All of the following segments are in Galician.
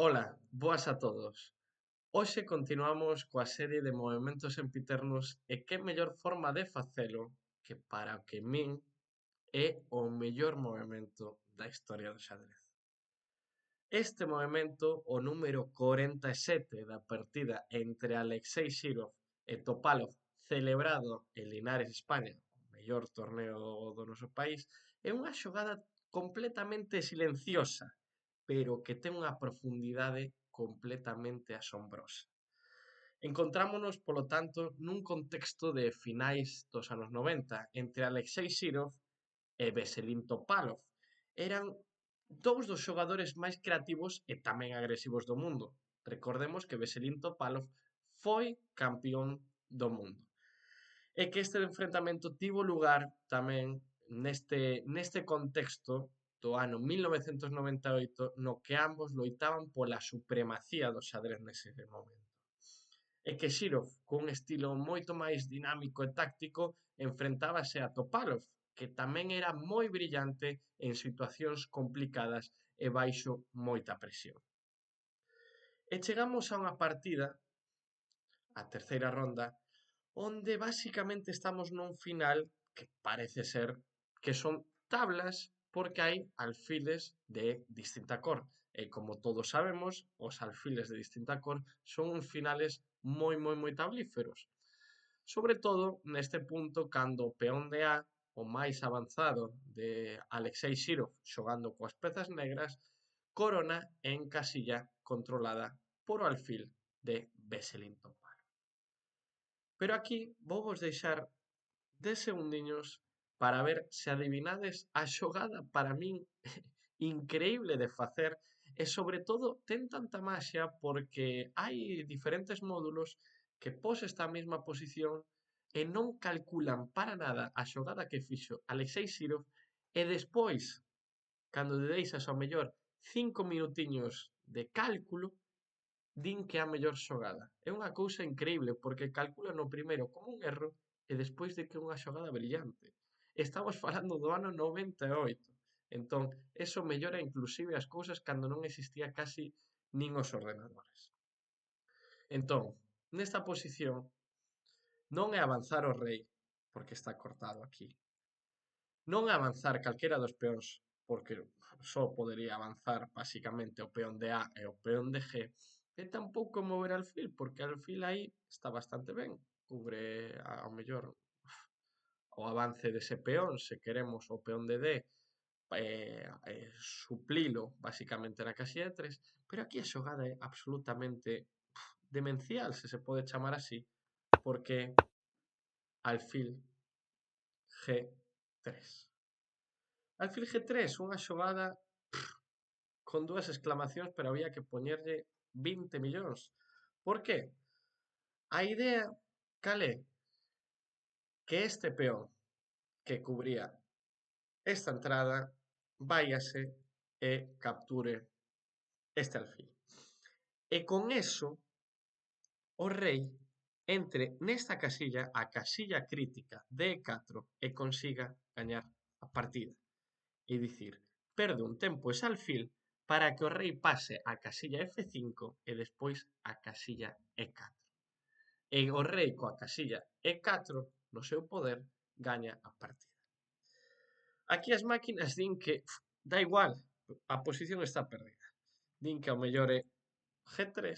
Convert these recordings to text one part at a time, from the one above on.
Ola, boas a todos. Hoxe continuamos coa serie de movementos sempiternos e que mellor forma de facelo que para o que min é o mellor movemento da historia do xadrez. Este movemento, o número 47 da partida entre Alexei Shirov e Topalov, celebrado en Linares, España, o mellor torneo do noso país, é unha xogada completamente silenciosa, pero que ten unha profundidade completamente asombrosa. Encontrámonos, polo tanto, nun contexto de finais dos anos 90 entre Alexei Shirov e Veselin Topalov. Eran dous dos xogadores máis creativos e tamén agresivos do mundo. Recordemos que Veselin Topalov foi campeón do mundo. E que este enfrentamento tivo lugar tamén neste contexto do ano 1998 no que ambos loitaban pola supremacía do xadrez nese momento. E que Shirov, cun estilo moito máis dinámico e táctico, enfrentábase a Topalov, que tamén era moi brillante en situacións complicadas e baixo moita presión. E chegamos a unha partida, a terceira ronda, onde basicamente estamos nun final que parece ser que son tablas porque hai alfiles de distinta cor. E como todos sabemos, os alfiles de distinta cor son uns finales moi tablíferos. Sobre todo neste punto cando o peón de A, o máis avanzado de Alexei Shirov xogando coas pezas negras, corona en casilla controlada por o alfil de Veselin Topalov. Pero aquí vou vos deixar 10 segundiños para ver se adivinades a xogada para min increíble de facer e sobre todo ten tanta maxia porque hai diferentes módulos que pos esta mesma posición e non calculan para nada a xogada que fixo Alexei Shirov e despois, cando te deixas ao mellor 5 minutiños de cálculo, din que é a mellor xogada. É unha cousa increíble, porque calculan no primeiro como un erro e despois de que é unha xogada brillante. Estamos falando do ano 98. Entón, eso mellora inclusive as cousas cando non existía casi nin os ordenadores. Entón, nesta posición, non é avanzar o rei, porque está cortado aquí. Non é avanzar calquera dos peóns, porque só podería avanzar basicamente o peón de A e o peón de G, e tampouco mover alfil, porque alfil aí está bastante ben, cubre ao mellor o avance dese peón, se queremos o peón de D, suplilo basicamente na casilla de 3, pero aquí a xogada é absolutamente demencial, se se pode chamar así, porque alfil G3. Alfil G3, unha xogada con dúas exclamacións, pero había que poñerlle 20 millóns. Por qué? A idea, cal é? Que este peón que cubría esta entrada váiase e capture este alfil. E con eso, o rei entre nesta casilla, a casilla crítica de E4, e consiga gañar a partida. E dicir, perde un tempo ese alfil para que o rei pase a casilla F5 e despois a casilla E4. E o rei coa casilla E4 no seu poder gaña a partida. Aquí as máquinas din que dá igual, a posición está perdida. Din que ao mellor é G3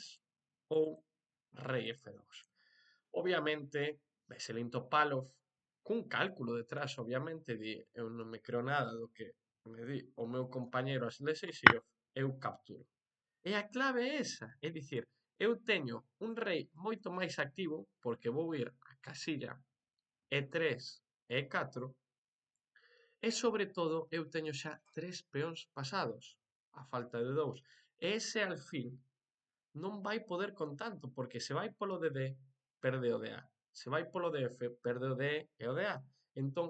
ou rei F2. Obviamente, Veselin Topalov, cun cálculo detrás, obviamente, di, eu non me creo nada do que me di o meu compañeiro Alexei Shirov, eu capturo. E a clave é esa, é dicir, eu teño un rei moito máis activo porque vou ir a casilla E3 e E4 e sobre todo eu teño xa 3 peóns pasados, a falta de 2. E ese alfil non vai poder con tanto, porque se vai polo de D, perde o de A. Se vai polo de F, perde o de E e o de A. Entón,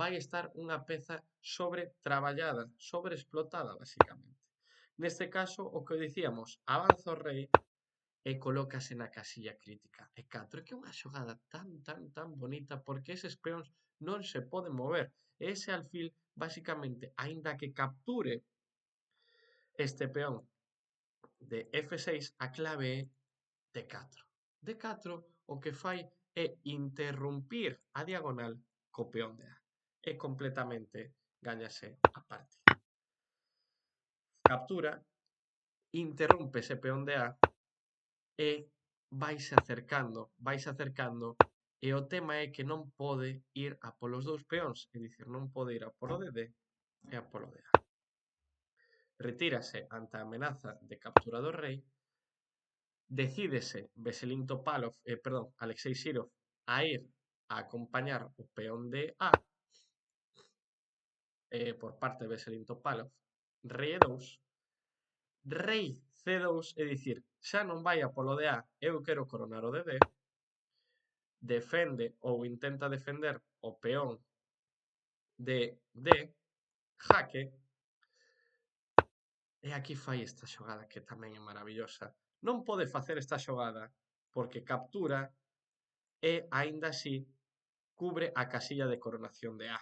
vai estar unha peza sobretraballada, sobreexplotada, basicamente. Neste caso, o que dicíamos, avanza o rei e colócase na casilla crítica E4, que é unha xogada tan bonita, porque eses peóns non se poden mover. E ese alfil, basicamente, aínda que capture este peón de F6 a clave é D4. D4 o que fai é interrumpir a diagonal co peón de A. E completamente gañase a partida. Captura, interrumpe ese peón de A e vais acercando e o tema é que non pode ir a polos dous peóns, é dicir, non pode ir a polo de D e a polo de A. Retírase ante a amenaza de captura do rei, decídese Veselin Topalov, Alexei Sirov a ir a acompañar o peón de A por parte de Veselin Topalov, rei E2, rei C2, é dicir, xa non vai a polo de A, eu quero coronar o de D, defende ou intenta defender o peón de D, jaque, e aquí fai esta xogada que tamén é maravillosa. Non pode facer esta xogada porque captura e, aínda así, cubre a casilla de coronación de A.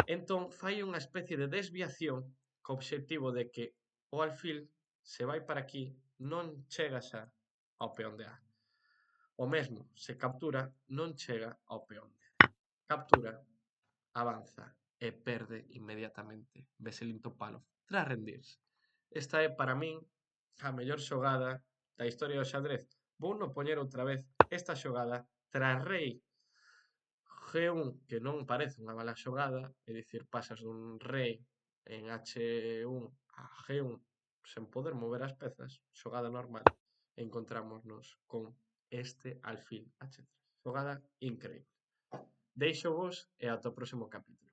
Entón, fai unha especie de desviación co obxectivo de que o alfil se vai para aquí, non chega xa ao peón de A. O mesmo, se captura, non chega ao peón de A. Captura, avanza e perde inmediatamente Veselin Topalov tras rendirse. Esta é, para min, a mellor xogada da historia do xadrez. Vou non poñer outra vez esta xogada tras rei G1, que non parece unha mala xogada, é dicir, pasas dun rei en H1 a G1 sen poder mover as pezas, xogada normal, e encontrámonos con este alfil H3. Xogada increíble. Deixo vos e ata o próximo capítulo.